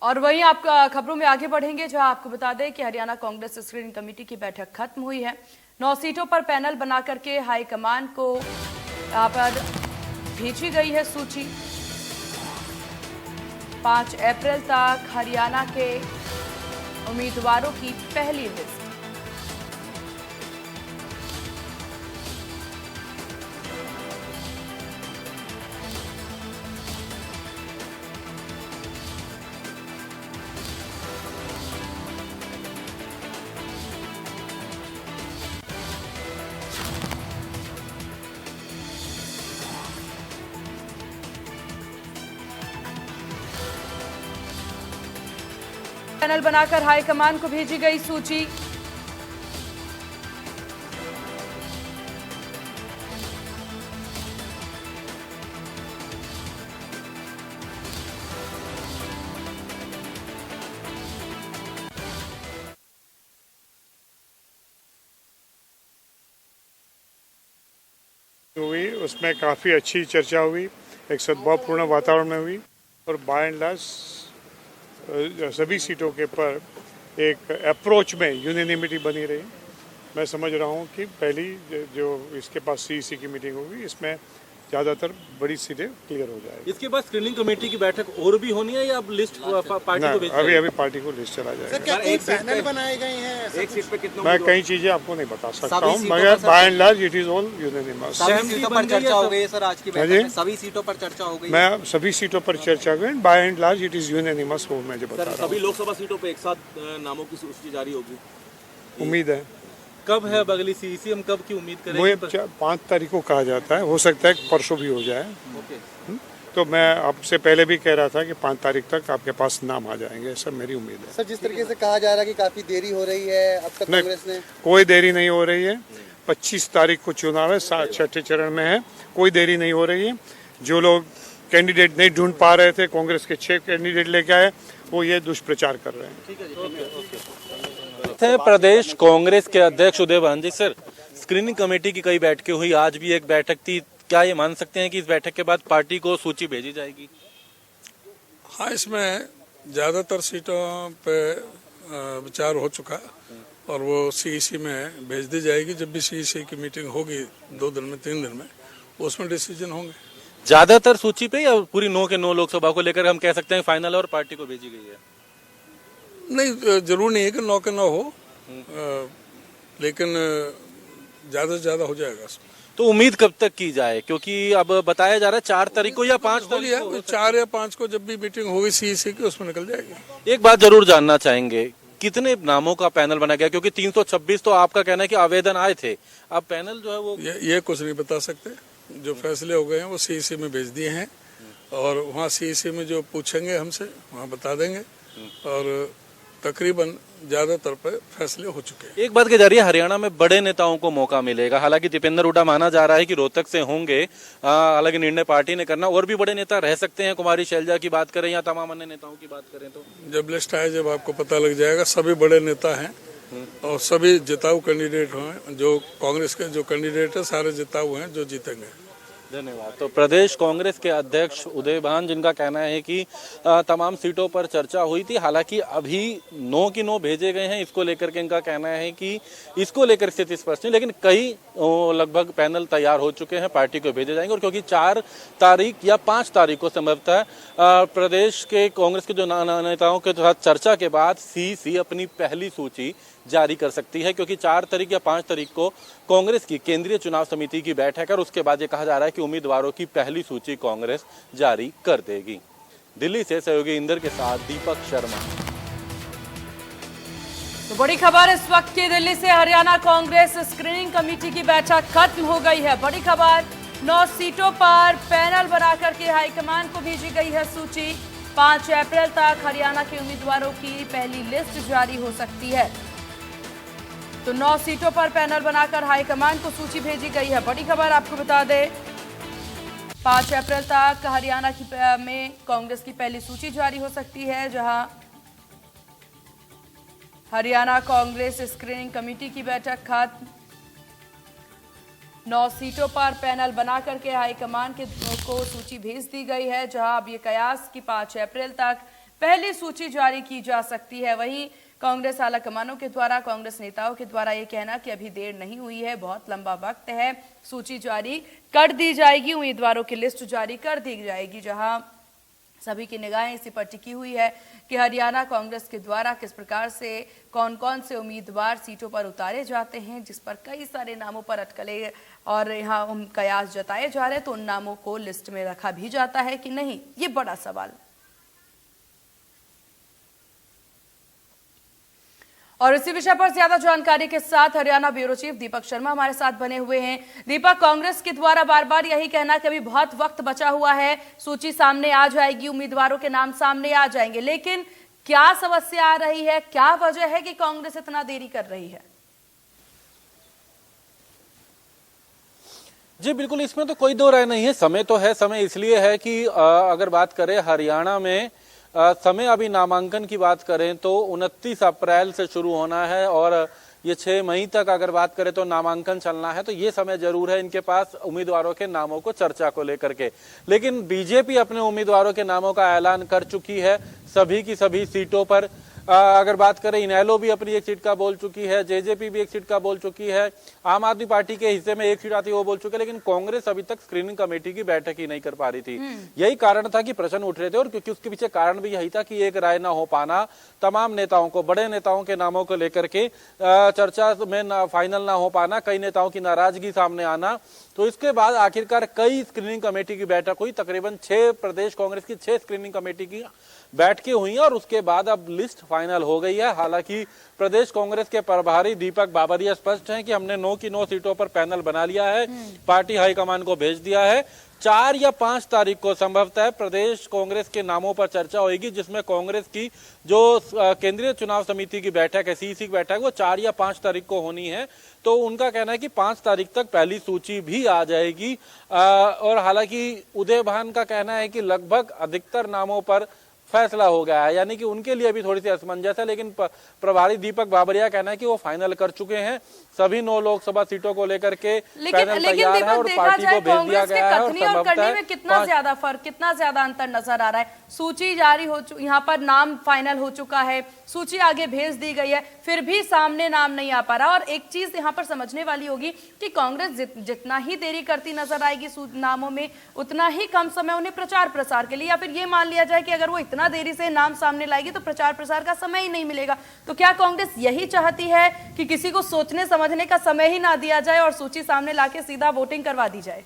और वहीं आपका खबरों में आगे बढ़ेंगे, जहां आपको बता दें कि हरियाणा कांग्रेस स्क्रीनिंग कमेटी की बैठक खत्म हुई है। 9 सीटों पर पैनल बना करके हाईकमान को यहाँ पर भेजी गई है सूची। 5 अप्रैल तक हरियाणा के उम्मीदवारों की पहली लिस्ट। पैनल बनाकर हाईकमान को भेजी गई सूची। हुई उसमें काफ़ी अच्छी चर्चा हुई, एक सद्भावपूर्ण वातावरण में हुई और बाय एंड लार्ज सभी सीटों के पर एक अप्रोच में यूनिनिमिटी बनी रही। मैं समझ रहा हूँ कि पहली जो इसके पास सीईसी की मीटिंग होगी इसमें ज़्यादातर बड़ी सीटें क्लियर हो जाएगी। इसके बाद स्क्रीनिंग कमेटी की बैठक और भी होनी है या अब लिस्ट पार्टी को भेज अभी पार्टी को लिस्ट चला जाएगा। क्या कोई पैनल बनाए गए हैं? एक सीट पे कितना? मैं कई चीज़ें आपको नहीं बता सकता हूँ, मगर by and large it is all unanimous. सभी सीटों पर चर्चा हो गई सर आज की बैठक में? सभी सीटों पर चर्चा हो गई? मैं सभी सीटों पर चर्चा हुई, by and large it is unanimous, वो मैं जो बता रहा हूँ। सभी लोकसभा सीटों पे एक साथ नामों की सूची जारी होगी, उम्मीद है। कब है अब अगली सीईसी, हम कब की उम्मीद करें? वो 5 तारीख को कहा जाता है, हो सकता है परसों भी हो जाए। तो मैं आपसे पहले भी कह रहा था कि 5 तारीख तक आपके पास नाम आ जाएंगे, ऐसा मेरी उम्मीद है। सर जिस तरीके से कहा जा रहा है कि काफी देरी हो रही है, अब तक कांग्रेस ने कोई देरी नहीं हो रही है। 25 तारीख को चुनाव है, 6ठे चरण में है, कोई देरी नहीं हो रही है। जो लोग कैंडिडेट नहीं ढूंढ पा रहे थे, कांग्रेस के 6 कैंडिडेट लेके आए, वो ये दुष्प्रचार कर रहे हैं। प्रदेश कांग्रेस के अध्यक्ष उदय भान जी, सर स्क्रीनिंग कमेटी की कई बैठकें हुई, आज भी एक बैठक थी, क्या ये मान सकते हैं कि इस बैठक के बाद पार्टी को सूची भेजी जाएगी? हाँ, इसमें ज़्यादातर सीटों पे विचार हो चुका और वो सीईसी में भेज दी जाएगी। जब भी सीईसी की मीटिंग होगी 2 दिन में 3 दिन में, उसमें डिसीजन होंगे। ज्यादातर सूची पे या पूरी 9 के 9 लोकसभा को लेकर हम कह सकते हैं फाइनल और पार्टी को भेजी गई है? नहीं, जरूर नहीं है कि 9 के 9 हो, लेकिन ज़्यादा से ज़्यादा हो जाएगा। तो उम्मीद कब तक की जाए, क्योंकि अब बताया जा रहा है 4 तारीख को या 5 तारीख को? 4 या 5 को जब भी मीटिंग होगी सीईसी की, उसमें निकल जाएगी। एक बात जरूर जानना चाहेंगे, कितने नामों का पैनल बना गया? क्योंकि 326 तो आपका कहना है कि आवेदन आए थे, अब पैनल जो है वो ये कुछ नहीं बता सकते। जो फैसले हो गए हैं वो सीईसी में भेज दिए हैं और वहाँ सीईसी में जो पूछेंगे हमसे वहाँ बता देंगे और तकरीबन ज्यादातर पे फैसले हो चुके हैं। एक बात के जरिए हरियाणा में बड़े नेताओं को मौका मिलेगा, हालांकि दीपेंद्र हुड्डा माना जा रहा है कि रोहतक से होंगे, हालांकि निर्णय पार्टी ने करना, और भी बड़े नेता रह सकते हैं, कुमारी शैलजा की बात करें या तमाम अन्य नेताओं की बात करें तो? जब लिस्ट आए जब आपको पता लग जाएगा। सभी बड़े नेता हैं और सभी जिताऊ कैंडिडेट हैं। जो कांग्रेस के जो कैंडिडेट है सारे जिताऊ हैं जो जीतेंगे। धन्यवाद। तो प्रदेश कांग्रेस के अध्यक्ष उदय भान, जिनका कहना है कि तमाम सीटों पर चर्चा हुई थी, हालांकि अभी 9 की 9 भेजे गए हैं, इसको लेकर के इनका कहना है कि इसको लेकर स्थिति स्पष्ट नहीं, लेकिन कई लगभग पैनल तैयार हो चुके हैं, पार्टी को भेजे जाएंगे। और क्योंकि 4 तारीख या 5 तारीख को संभवतः प्रदेश के कांग्रेस के जो नेताओं के साथ चर्चा के बाद सीईसी अपनी पहली सूची जारी कर सकती है, क्योंकि 4 तारीख या 5 तारीख को कांग्रेस की केंद्रीय चुनाव समिति की बैठक है और उसके बाद ये कहा जा रहा है कि उम्मीदवारों की पहली सूची कांग्रेस जारी कर देगी। दिल्ली से सहयोगी इंदर के साथ दीपक शर्मा। तो बड़ी खबर इस वक्त की दिल्ली से, हरियाणा कांग्रेस स्क्रीनिंग कमेटी की बैठक खत्म हो गई है। बड़ी खबर, 9 सीटों पर पैनल बनाकर के हाईकमान को भेजी गई है सूची। 5 अप्रैल तक हरियाणा के उम्मीदवारों की पहली लिस्ट जारी हो सकती है। तो 9 सीटों पर पैनल बनाकर हाईकमान को सूची भेजी गई है। बड़ी खबर आपको बता दें, 5 अप्रैल तक हरियाणा की में कांग्रेस की पहली सूची जारी हो सकती है, जहां हरियाणा कांग्रेस स्क्रीनिंग कमेटी की बैठक खत्म। 9 सीटों पर पैनल बना करके हाईकमान को सूची भेज दी गई है, जहां अब ये कयास कि 5 अप्रैल तक पहली सूची जारी की जा सकती है। वहीं कांग्रेस आला कमानों के द्वारा, कांग्रेस नेताओं के द्वारा ये कहना कि अभी देर नहीं हुई है, बहुत लंबा वक्त है, सूची जारी कर दी जाएगी, उम्मीदवारों की लिस्ट जारी कर दी जाएगी। जहां सभी की निगाहें इसी पर टिकी हुई है कि हरियाणा कांग्रेस के द्वारा किस प्रकार से कौन कौन से उम्मीदवार सीटों पर उतारे जाते हैं, जिस पर कई सारे नामों पर अटकलें और यहाँ कयास जताए जा रहे हैं, तो उन नामों को लिस्ट में रखा भी जाता है कि नहीं, ये बड़ा सवाल। और इसी विषय पर ज्यादा जानकारी के साथ हरियाणा ब्यूरो चीफ दीपक शर्मा हमारे साथ बने हुए हैं। दीपक, कांग्रेस के द्वारा बार बार यही कहना कि अभी बहुत वक्त बचा हुआ है, सूची सामने आ जाएगी, उम्मीदवारों के नाम सामने आ जाएंगे, लेकिन क्या समस्या आ रही है, क्या वजह है कि कांग्रेस इतना देरी कर रही है? जी बिल्कुल, इसमें तो कोई दो राय नहीं है। समय तो है, समय इसलिए है कि अगर बात करें हरियाणा में समय, अभी नामांकन की बात करें तो 29 अप्रैल से शुरू होना है और ये 6 मई तक अगर बात करें तो नामांकन चलना है। तो ये समय जरूर है इनके पास उम्मीदवारों के नामों को चर्चा को लेकर के। लेकिन बीजेपी अपने उम्मीदवारों के नामों का ऐलान कर चुकी है सभी की सभी सीटों पर। अगर बात करें, इनेलो भी अपनी एक सीट का बोल चुकी है, जेजेपी भी एक सीट का बोल चुकी है, आम आदमी पार्टी के हिस्से में एक सीट आती है वो बोल चुके, लेकिन कांग्रेस अभी तक स्क्रीनिंग कमेटी की बैठक ही नहीं कर पा रही थी। यही कारण था कि प्रश्न उठ रहे थे, और क्योंकि उसके पीछे कारण भी यही था कि एक राय ना हो पाना, तमाम नेताओं को, बड़े नेताओं के नामों को लेकर के चर्चा में फाइनल ना हो पाना, कई नेताओं की नाराजगी सामने आना। तो इसके बाद आखिरकार कई स्क्रीनिंग कमेटी की बैठक हुई, तकरीबन 6 प्रदेश कांग्रेस की 6 स्क्रीनिंग कमेटी की बैठकें हुई और उसके बाद अब लिस्ट फाइनल हो गई है। हालांकि प्रदेश कांग्रेस के प्रभारी दीपक बाबरिया स्पष्ट हैं कि हमने 9 की 9 सीटों पर पैनल बना लिया है, पार्टी हाईकमान को भेज दिया है। 4 या 5 तारीख को संभवतः प्रदेश कांग्रेस के नामों पर चर्चा होगी, जिसमें कांग्रेस की जो केंद्रीय चुनाव समिति की बैठक है, सीईसी की बैठक, वो 4 या 5 तारीख को होनी है। तो उनका कहना है कि 5 तारीख तक पहली सूची भी आ जाएगी। और हालांकि उदयभान का कहना है कि लगभग अधिकतर नामों पर फैसला हो गया है, यानी कि उनके लिए भी थोड़ी सी असमंजस है, लेकिन प्रभारी दीपक बाबरिया कहना है कि वो फाइनल कर चुके हैं सभी 9 लोकसभा सीटों को लेकर के। पैनल तैयार है और पार्टी को भेज दिया गया है और करने में कितना ज्यादा फर्क, कितना ज्यादा अंतर नजर आ रहा है? सूची जारी हो, यहाँ पर नाम फाइनल हो चुका है, सूची आगे भेज दी गई है, फिर भी सामने नाम नहीं आ पा रहा। और एक चीज यहाँ पर समझने वाली होगी कि कांग्रेस जितना ही देरी करती नजर आएगी नामों में, उतना ही कम समय उन्हें प्रचार प्रसार के लिए, या फिर ये मान लिया जाए कि अगर वो इतना देरी से नाम सामने लाएगी तो प्रचार प्रसार का समय ही नहीं मिलेगा। तो क्या कांग्रेस यही चाहती है कि किसी को सोचने समझने का समय ही ना दिया जाए और सूची सामने लाके सीधा वोटिंग करवा दी जाए?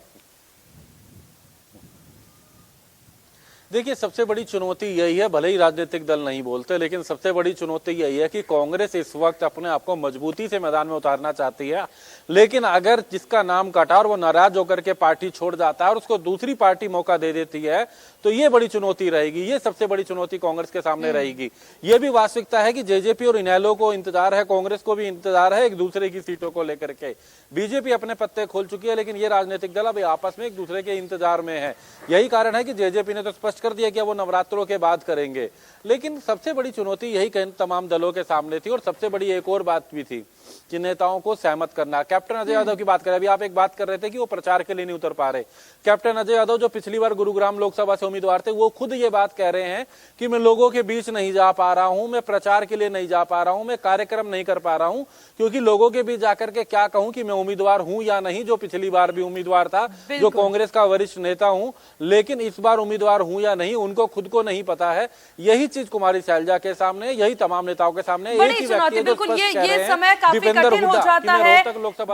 देखिए, सबसे बड़ी चुनौती यही है, भले ही राजनीतिक दल नहीं बोलते, लेकिन सबसे बड़ी चुनौती यही है कि कांग्रेस इस वक्त अपने आप को मजबूती से मैदान में उतारना चाहती है, लेकिन अगर जिसका नाम कटा और वो नाराज होकर के पार्टी छोड़ जाता है और उसको दूसरी पार्टी मौका दे देती है, तो ये बड़ी चुनौती रहेगी। ये सबसे बड़ी चुनौती कांग्रेस के सामने रहेगी। ये भी वास्तविकता है कि जेजेपी और इनेलो को इंतजार है, कांग्रेस को भी इंतजार है एक दूसरे की सीटों को लेकर के। बीजेपी अपने पत्ते खोल चुकी है, लेकिन ये राजनीतिक दल अभी आपस में एक दूसरे के इंतजार में है। यही कारण है कि जेजेपी ने तो स्पष्ट कर दिया कि वो नवरात्रों के बाद करेंगे। लेकिन सबसे बड़ी चुनौती यही तमाम दलों के सामने थी। और सबसे बड़ी एक और बात भी थी कि नेताओं को सहमत करना। कैप्टन अजय यादव की बात करें, अभी आप एक बात कर रहे थे कि वो प्रचार के लिए नहीं उतर पा रहे। कैप्टन अजय यादव जो पिछली बार गुरुग्राम लोकसभा से उम्मीदवार थे, वो खुद ये बात कह रहे हैं कि मैं लोगों के बीच नहीं जा पा रहा हूं, मैं प्रचार के लिए नहीं जा पा रहा हूं, मैं कार्यक्रम नहीं कर पा रहा हूं, क्योंकि लोगों के बीच जाकर के क्या कहूं कि मैं उम्मीदवार हूं या नहीं। जो पिछली बार भी उम्मीदवार था, जो कांग्रेस का वरिष्ठ नेता हूं, लेकिन इस बार उम्मीदवार हूं या नहीं उनको खुद को नहीं पता है। यही चीज कुमारी सैलजा के सामने, यही तमाम नेताओं के सामने, ये समय काफी कठिन हो जाता है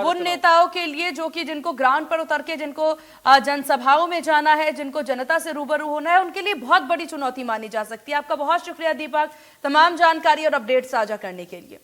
उन नेताओं के लिए जो कि जिनको ग्राउंड पर उतर के, जिनको जनसभाओं में जाना है, जिनको जनता से रूबरू होना है, उनके लिए बहुत बड़ी चुनौती मानी जा सकती है। आपका बहुत शुक्रिया दीपक, तमाम जानकारी और अपडेट साझा करने के लिए।